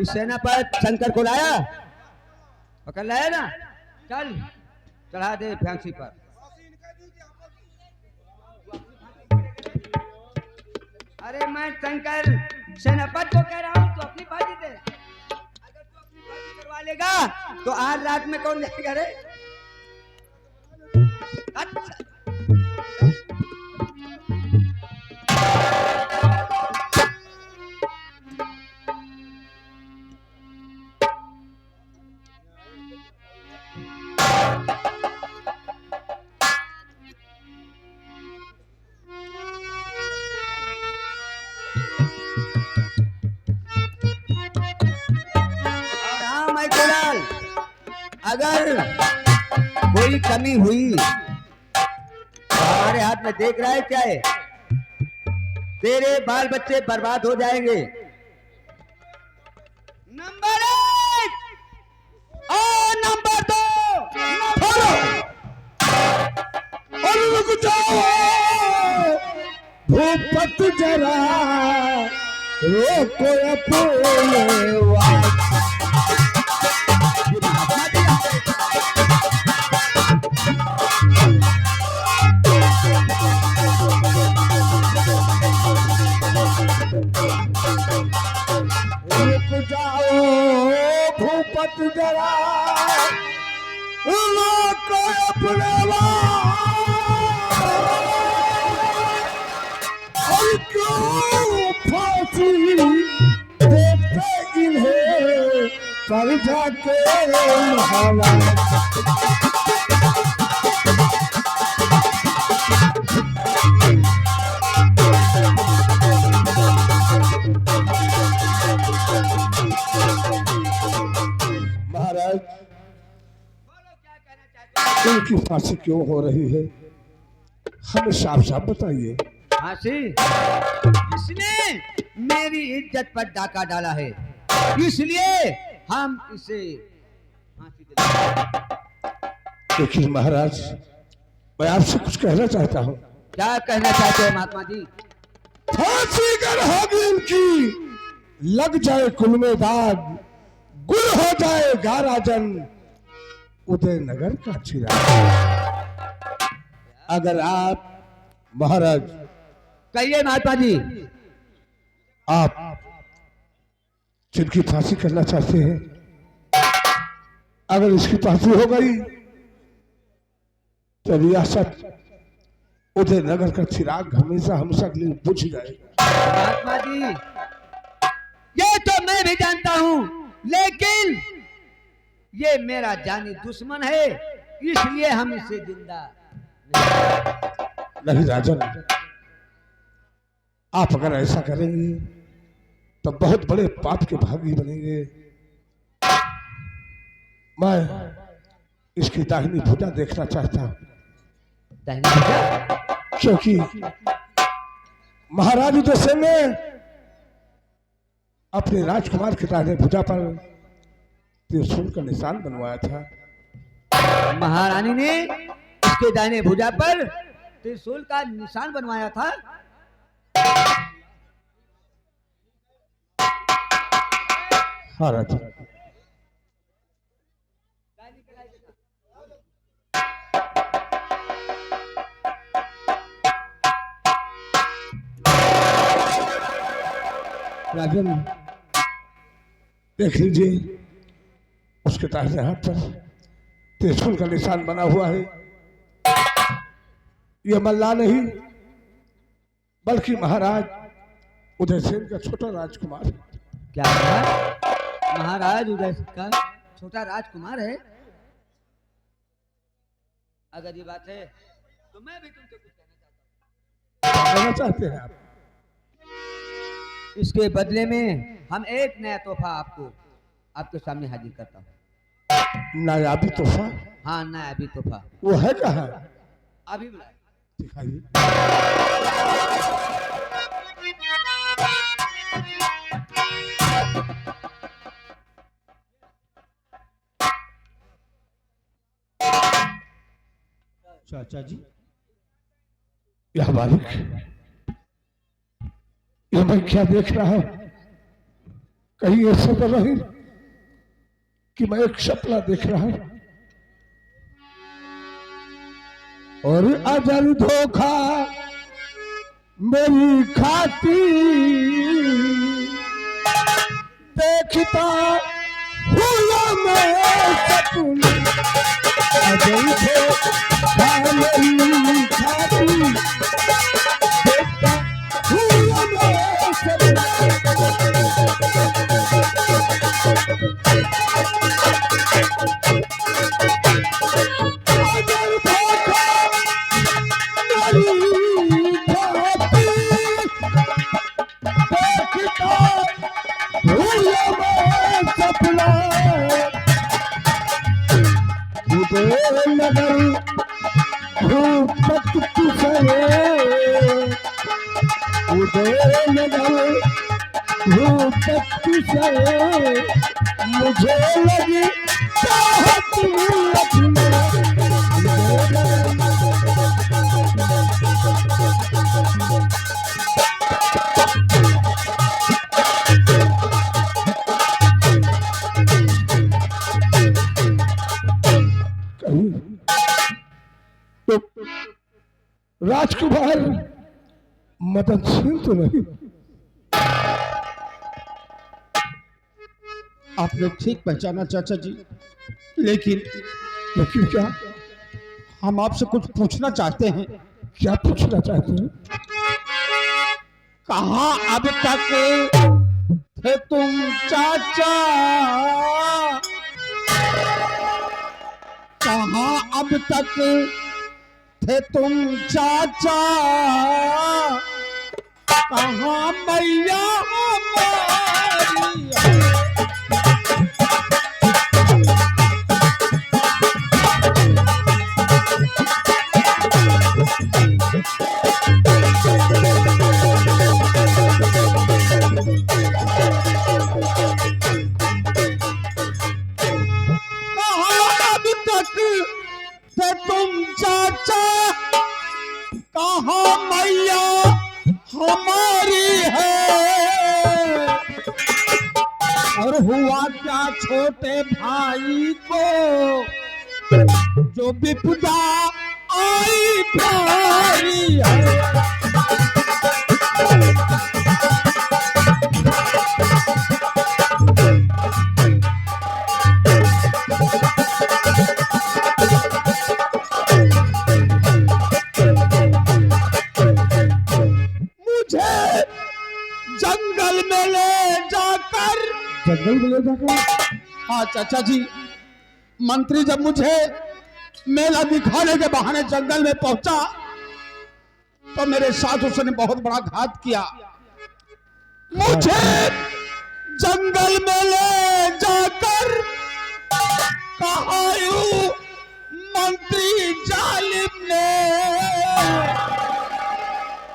इस सेनापति शंकर को लाया, पकड़ लाया ना, चल चढ़ा दे फांसी पर। अरे मैं शंकर सेनापति को कह रहा हूँ, तो अपनी फांसी दे। अगर तू अपनी फांसी करवा लेगा तो आज रात में कौन जाएगा रे? अच्छा। अगर कोई कमी हुई तो हमारे हाथ में देख रहा है क्या है? तेरे बाल बच्चे बर्बाद हो जाएंगे। नंबर 1 और नंबर 2 और रुक जाओ भूपत जरा रोको अपने वाद। जाओ भूपत जरा रोको अपने और क्यों फांसी देते इन्हें पर जाके महाराज। इनकी फांसी क्यों हो रही है, हमें साफ साफ बताइए। फांसी? इसने मेरी इज्जत पर डाका डाला है, इसलिए हम इसे फांसी देते। लेकिन महाराज, मैं आपसे कुछ कहना चाहता हूँ। क्या कहना चाहते हैं महात्मा जी? फांसी कर होगी इनकी, लग जाए कुल में दाग, गुल हो जाएगा राजन उदयनगर का चिराग। अगर आप महाराज, कहिए महात्मा जी, आप जिनकी फांसी करना चाहते हैं, अगर इसकी फांसी हो गई तो रियासत उदयनगर का चिराग हमेशा हमेशा के लिए बुझ जाएगा। महात्मा जी, ये तो मैं भी जानता हूँ, लेकिन ये मेरा जानी दुश्मन है, इसलिए हम इसे जिंदा नहीं। राजन, आप अगर ऐसा करेंगे तो बहुत बड़े पाप के भागी बनेंगे। मैं इसकी दाहिनी भुजा देखना चाहता हूं, क्योंकि महाराज उदयसेन ने अपने राजकुमार के दाहिने भुजा पर त्रिशूल का निशान बनवाया था। महारानी ने उसके दाहिने भुजा पर त्रिशूल का निशान बनवाया था। हाँ राजा, राजन देख लीजिए, उसके दाहिने हाथ पर त्रिशूल का निशान बना हुआ है। यह मल्ला नहीं, बल्कि महाराज उदयसेन का छोटा राजकुमार है। क्या महाराज उदयसेन का छोटा राजकुमार है? अगर ये बात है तो मैं भी तुमसे कुछ कहना चाहते हैं आप? इसके बदले में हम एक नया तोहफा आपके सामने हाजिर करता हूँ। नायाबी तोहफा? हाँ, नायाबी तोहफा। वो है कहाँ? अभी बुलाए। दिखाइए। चाचा जी, यह बालिक, यह मैं क्या देख रहा हूं? कहीं ऐसा तो नहीं कि मैं एक सपना देख रहा हूं और अजल धोखा मेरी खाती देखता हुआ मैं सपना अजल धोखा मेरी खाती देखता हुआ मैं सपना अजल धोखा मेरी खाती देखता हुआ मैं सपना उदय नगर भूपत तुझे उदय नगर भूपत तुझे मुझे लगी चाहत अपना तो राजकुमार मदनशील तो नहीं? आपने ठीक पहचाना चाचा जी, लेकिन लेकिन क्या हम आपसे कुछ पूछना चाहते हैं। क्या पूछना चाहते हैं? कहाँ अब तक थे तुम चाचा, कहाँ अब तक थे तुम चाचा, कहाँ मैया हमारी है? तुम चाचा, कहाँ मैया हमारी है? और हुआ क्या छोटे भाई को जो विपदा आई भारी है? जंगल में ले जाकर हाँ चाचा जी, मंत्री जब मुझे मेला दिखाने के बहाने जंगल में पहुंचा तो मेरे साथ उसने बहुत बड़ा घात किया। मुझे जंगल में ले जाकर कहा यूं मंत्री जालिम ने,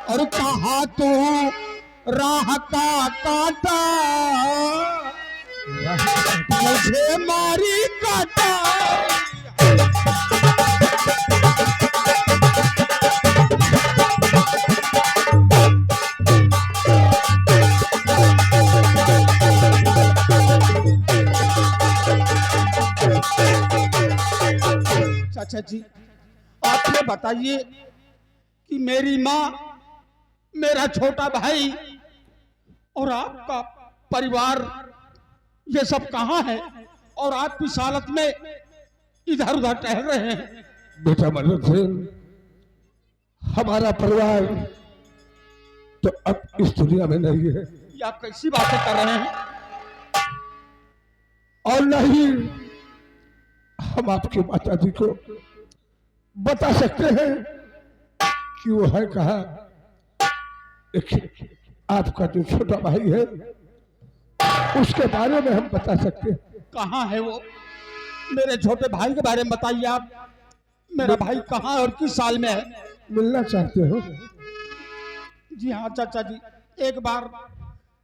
और कहा तू राह का कांटा मुझे मारी काटा। चाचा जी, आप ये बताइए कि मेरी माँ, मेरा छोटा भाई और आपका परिवार ये सब कहाँ है और आप किस हालत में इधर उधर टहल रहे हैं? बेटा मदन सिंह, हमारा परिवार तो अब इस दुनिया में नहीं है। ये आप कैसी बातें कर रहे हैं? और नहीं हम आपकी माता जी को बता सकते हैं कि वो है कहाँ। देखिए, आपका जो छोटा भाई है उसके बारे में हम बता सकते हैं। कहाँ है वो? मेरे छोटे भाई के बारे में बताइए आप। मेरा भाई कहाँ और किस साल में है? मिलना चाहते हो? जी हाँ चाचा जी, एक बार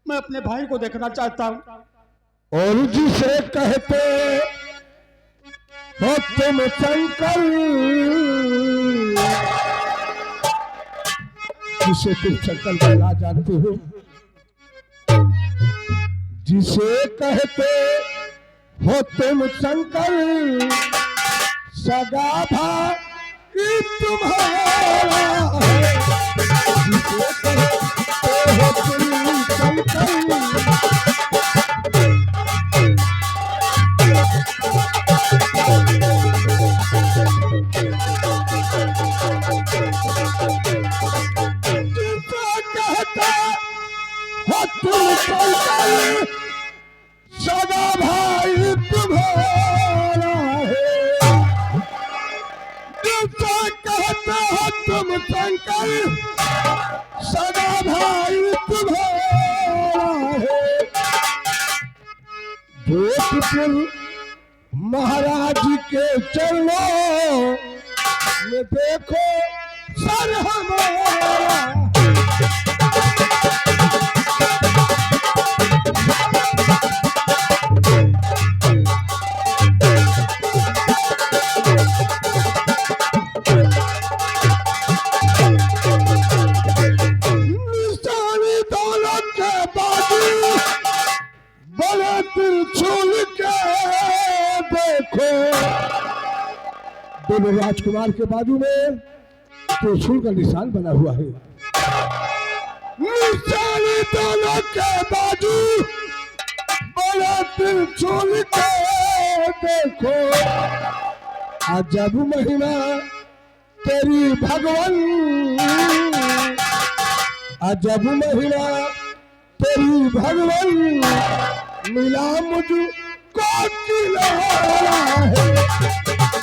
मैं अपने भाई को देखना चाहता हूँ। और जिसे कहते हो तुम शंकर, जिसे तुम शंकर बुला जानते हो, जिसे कहते हो तुम शंकर सगा भाई तुम्हारा है। जिसे कहते हो तुम शंकर सगा भाई तुम्हारा है। जिसे कहते हो तुम शंकर सगा भाई तुम्हारा है। जोधपुर महाराज के चरणों में देखो सर हमारा। दोनों राजकुमार के बाजू में त्रिशूल का निशान बना हुआ है। निशान दोनों के बाजू बड़ा त्रिशूल के देखो। अजब महिमा तेरी भगवान, अजब महिमा तेरी भगवान। मिला मुझको किनारा है।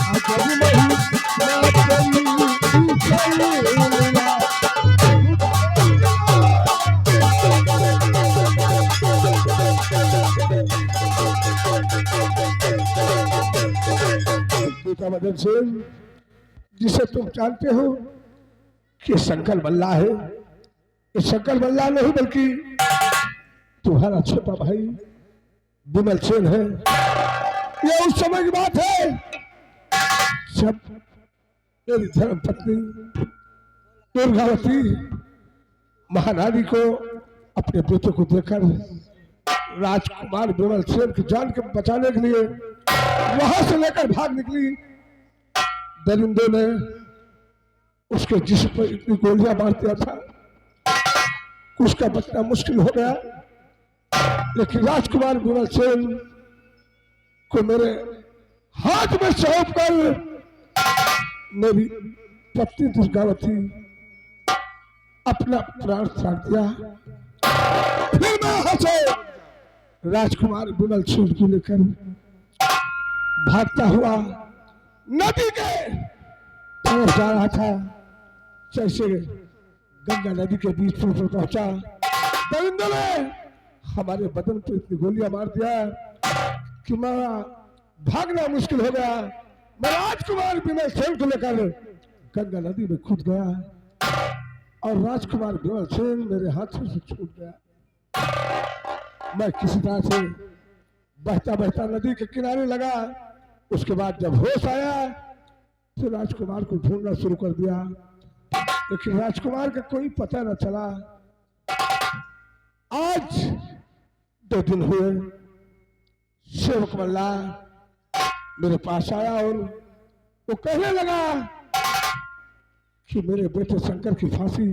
अजब महिमा तेरी भगवान। बेटा मदन सिंह, जिसे तुम जानते हो कि शंकर बल्ला है, ये शंकर बल्ला नहीं बल्कि तुम्हारा छोटा भाई विमल सेन है। ये उस समय की बात है जब मेरी धर्म पत्नी दुर्गावती महारानी को अपने बेटे को देखकर राजकुमार विमल सेन की जान के बचाने के लिए वहां से लेकर भाग निकली। दरिंदों ने उसके जिस्म पर इतनी गोलियां मार दिया था, उसका बचना मुश्किल हो गया। लेकिन राजकुमार विमल सेन को मेरे हाथ में सौंप कर मेरी पत्नी दुर्गावती अपना प्राण त्याग दिया। फिर मैं वहां से राजकुमार विमल सेन को लेकर भागता हुआ नदी के तरफ जा रहा था। जैसे गंगा नदी के बीच पर पहुंचा, दरिंदों ने हमारे बदन पर इतनी गोलियां मार दिया कि मेरा भागना मुश्किल हो गया। मैं राजकुमार विमल सेन को लेकर गंगा नदी में कूद गया और राजकुमार विमल सेन मेरे हाथों से छूट गया। मैं किसी तरह से बहता बहता नदी के किनारे लगा। उसके बाद जब होश आया तो राजकुमार को ढूंढना शुरू कर दिया, लेकिन राजकुमार का कोई पता न चला। आज 2 दिन हुए सेवक मल्ला मेरे पास आया और वो कहने लगा कि मेरे बेटे शंकर की फांसी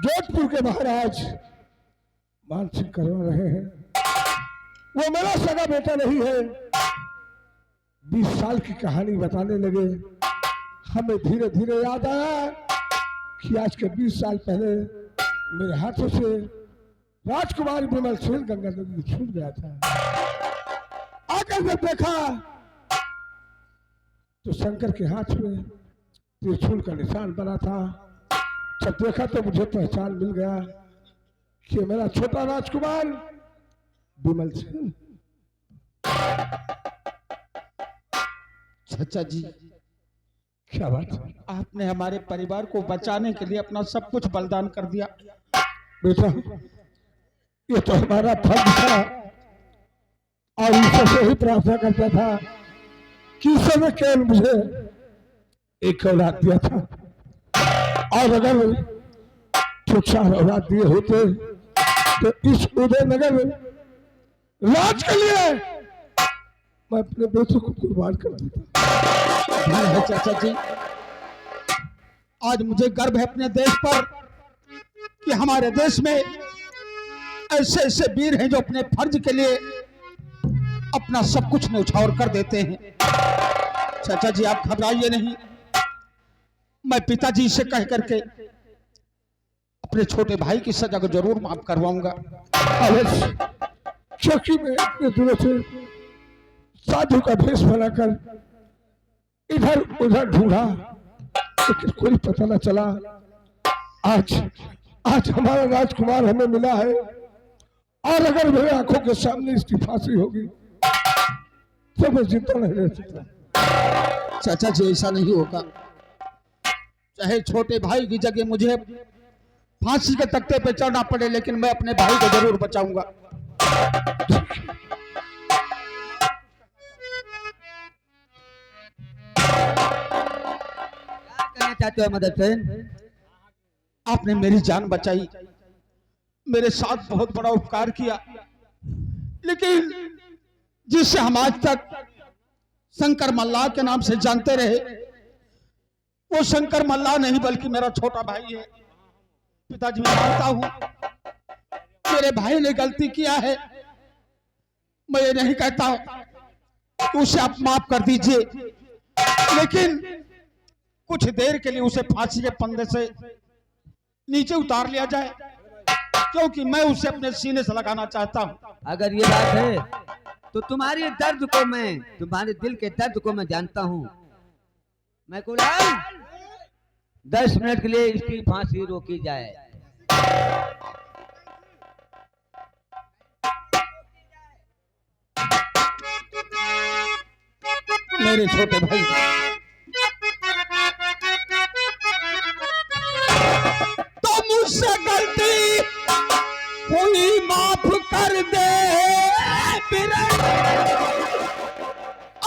जोधपुर के महाराज मान सिंह करवा रहे हैं। वो मेरा सगा बेटा नहीं है। 20 साल की कहानी बताने लगे। हमें धीरे धीरे याद आया कि आज के 20 साल पहले मेरे हाथों से राजकुमार विमल सेन गंगा नदी में छूट गया था। आकर जब देखा तो शंकर के हाथ में त्रिशूल का निशान बना था। जब देखा तो मुझे पहचान मिल गया कि मेरा छोटा राजकुमार विमल सेन। चाचा जी, क्या बात है? आपने हमारे परिवार को बचाने के लिए अपना सब कुछ बलिदान कर दिया। बेटा, ये तो हमारा फर्ज था और ईश्वर से ही प्रार्थना करता था कि ईश्वर ने केवल मुझे एक औलाद दिया था, और अगर तो 4 औलाद दिए होते तो इस उदयनगर राज के लिए मैं अपने बेटों को कुर्बान कर देता। धन्य है चाचा जी, आज मुझे गर्व है अपने देश पर कि हमारे देश में ऐसे ऐसे वीर हैं जो अपने फर्ज के लिए अपना सब कुछ न्यौछावर कर देते हैं। चाचा जी आप घबराइए नहीं, मैं पिताजी से कह करके अपने छोटे भाई की सजा को जरूर माफ करवाऊंगा। अवश्य, क्योंकि मैं इतने दिनों से साधु का भेष बनाकर इधर उधर ढूंढा, लेकिन कोई पता न चला। आज हमारा राजकुमार हमें मिला है, और अगर मेरे आंखों के सामने इसकी फांसी होगी तो मैं जिंदा नहीं रह सकता। चाचा जी ऐसा नहीं होगा, चाहे छोटे भाई की जगह मुझे फांसी के तख्ते पे चढ़ना पड़े, लेकिन मैं अपने भाई को जरूर बचाऊंगा। क्या कहना चाहते हो मदद सेन? आपने मेरी जान बचाई, मेरे साथ बहुत बड़ा उपकार किया, लेकिन जिससे हम आज तक शंकर मल्लाह के नाम से जानते रहे, वो शंकर मल्लाह नहीं बल्कि मेरा छोटा भाई है। पिताजी मैं मानता हूं मेरे भाई ने गलती किया है, मैं ये नहीं कहता कि उसे आप माफ कर दीजिए, लेकिन कुछ देर के लिए उसे फांसी के फंदे से नीचे उतार लिया जाए, क्योंकि मैं उसे अपने सीने से लगाना चाहता हूं। अगर ये बात है तो तुम्हारे दर्द को मैं, तुम्हारे दिल के दर्द को मैं जानता हूँ। मैं कुलाल 10 मिनट के लिए इसकी फांसी रोकी जाए। मेरे छोटे भाई, तो मुझसे गलती कोई माफ कर दे,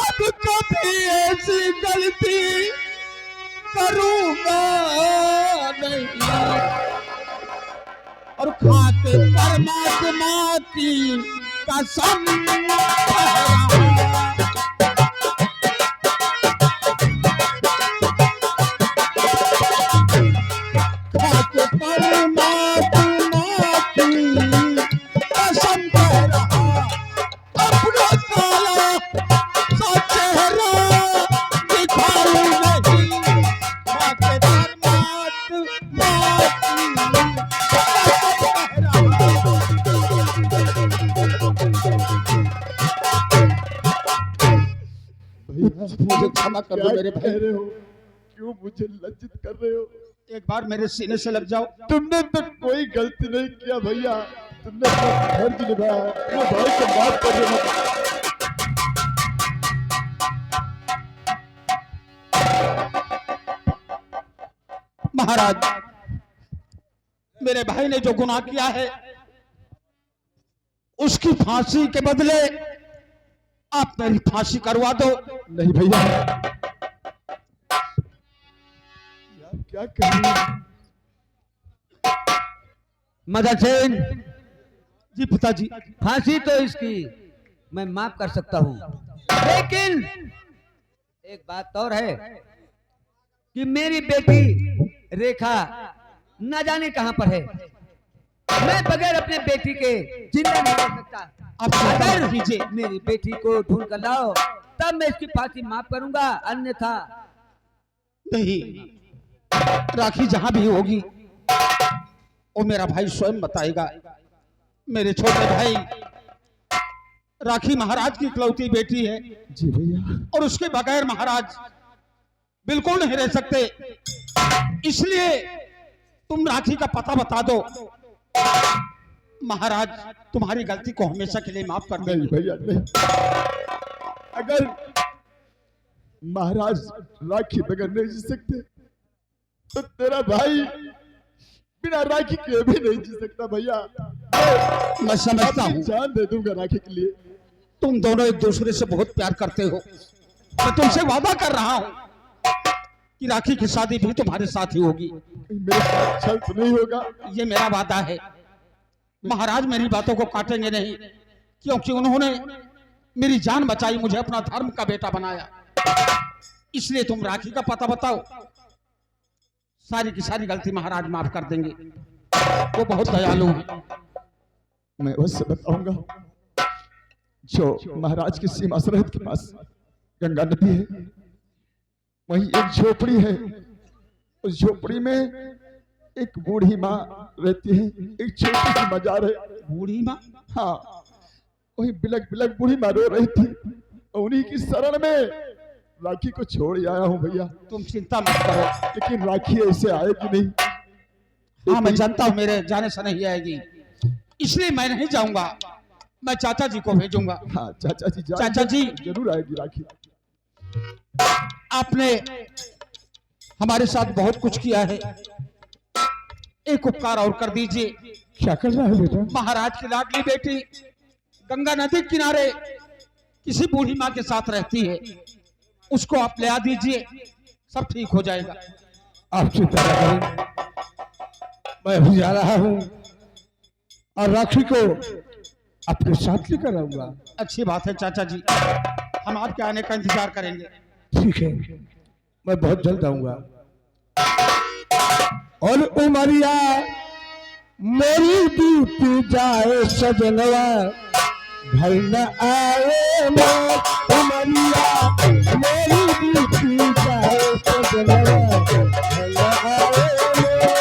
अब कभी ऐसी गलती करूंगा नहीं, और खाते परमात्मा की कसम मुझे क्षमा कर दो मेरे भाई। रहे हो? क्यों मुझे लज्जित कर रहे हो? एक बार मेरे सीने से लग जाओ। तुमने तो कोई गलती नहीं किया भैया, तुमने अपना फर्ज निभाया, अपने भाई को माफ कर देना। महाराज, मेरे भाई ने जो गुनाह किया है उसकी फांसी के बदले आप मेरी फांसी करवा दो। नहीं भैया, क्या कर रहे हो? मदद सेन, जी पिताजी। फांसी तो इसकी मैं माफ कर सकता हूँ, लेकिन एक बात और है कि मेरी बेटी रेखा न जाने कहां पर है। मैं बगैर अपने बेटी के जिंदा नहीं रह सकता। आप अगर कीजिए, मेरी बेटी को ढूंढ कर लाओ तब मैं इसकी फांसी माफ करूंगा, अन्यथा नहीं। राखी जहां भी होगी वो मेरा भाई स्वयं बताएगा। मेरे छोटे भाई, राखी महाराज की इकलौती बेटी है। जी भैया। और उसके बगैर महाराज बिल्कुल नहीं रह सकते, इसलिए तुम राखी का पता बता दो। महाराज तुम्हारी गलती को हमेशा के लिए माफ कर नहीं देंगे। भैया नहीं, अगर महाराज राखी बगैर नहीं जी सकते तो तेरा भाई बिना राखी के भी नहीं जी सकता भैया। मैं समझता हूँ जान दे दूंगा राखी के लिए। तुम दोनों एक दूसरे से बहुत प्यार करते हो। मैं तुमसे वादा कर रहा हूँ कि राखी की शादी भी तुम्हारे साथ ही होगी। मेरे साथ छल तो नहीं होगा? ये मेरा वादा है। महाराज मेरी बातों को काटेंगे नहीं। क्योंकि उन्होंने मेरी जान बचाई, मुझे अपना धर्म का बेटा बनाया। इसलिए तुम राखी का पता बताओ, सारी की सारी गलती महाराज माफ कर देंगे। वो बहुत दयालु हैं। मैं उससे बताऊंगा जो महाराज की सीमा सरहद के पास गंगा नदी है, वहीं एक झोपड़ी है। उस झोपड़ी में एक बूढ़ी माँ रहती है, एक छोटी सी मजार है। बूढ़ी माँ? हाँ, वही बिलक बिलक बूढ़ी माँ रो रही थी। उन्हीं की शरण में राखी को छोड़ आया हूँ भैया। तुम चिंता मत करो, लेकिन राखी ऐसे आएगी नहीं। हाँ मैं जानता हूँ मेरे जाने से नहीं आएगी, इसलिए मैं नहीं जाऊंगा। मैं चाचा जी को भेजूंगा। हाँ चाचा जी, चाचा जी जरूर आएगी राखी। आपने हमारे साथ बहुत कुछ किया है, एक उपकार और कर दीजिए। क्या कर रहा है बेटा? महाराज की लाडली बेटी गंगा नदी किनारे किसी बूढ़ी माँ के साथ रहती है, उसको आप ले आ दीजिए, सब ठीक हो जाएगा। आप चिंता न करें, मैं अभी जा रहा हूँ और राखी को अपने साथ लेकर आऊंगा। अच्छी बात है चाचा जी, हम आपके आने का इंतजार करेंगे। ठीक है, मैं बहुत जल्द आऊंगा। और उमरिया मेरी बीत जाए सजनवा, घर न आए मैं। उमरिया मेरी बीत जाए सजनवा, घर न आए मैं।